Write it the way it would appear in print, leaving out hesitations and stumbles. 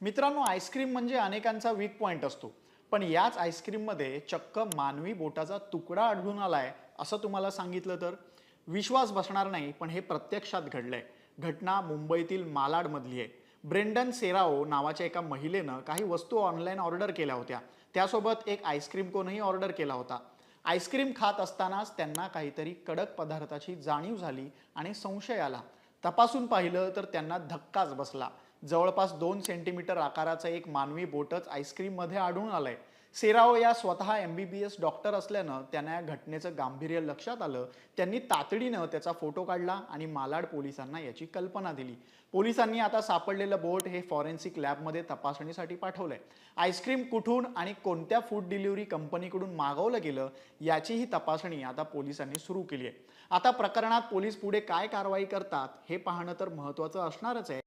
मित्रांनो, आईस्क्रीम म्हणजे अनेकांचा वीक पॉइंट असतो. पण याच आईस्क्रीममध्ये चक्क मानवी बोटाचा तुकडा आढळून आलाय असं तुम्हाला सांगितलं तर विश्वास बसणार नाही, पण हे प्रत्यक्षात घडलंय. घटना मुंबईतील मालाडमधली आहे. ब्रेंडन सेराओ नावाच्या एका महिलेनं काही वस्तू ऑनलाईन ऑर्डर केल्या होत्या. त्यासोबत एक आईस्क्रीम कोनही ऑर्डर केला होता. आईस्क्रीम खात असतानाच त्यांना काहीतरी कडक पदार्थाची जाणीव झाली आणि संशय आला. तपासून पाहिलं तर त्यांना धक्काच बसला. जवळपास 2 सेंटीमीटर आकाराचं एक मानवी बोटच आईस्क्रीममध्ये आढळून आलंय. सेराओ या स्वतः MBBS डॉक्टर असल्यानं त्यांना या घटनेचं गांभीर्य लक्षात आलं. त्यांनी तातडीनं त्याचा फोटो काढला आणि मालाड पोलिसांना याची कल्पना दिली. पोलिसांनी आता सापडलेलं बोट हे फॉरेन्सिक लॅबमध्ये तपासणीसाठी पाठवलंय. आईस्क्रीम कुठून आणि कोणत्या फूड डिलिव्हरी कंपनीकडून मागवलं गेलं याचीही तपासणी आता पोलिसांनी सुरू केली आहे. आता प्रकरणात पोलीस पुढे काय कारवाई करतात हे पाहणं तर महत्त्वाचं असणारच आहे.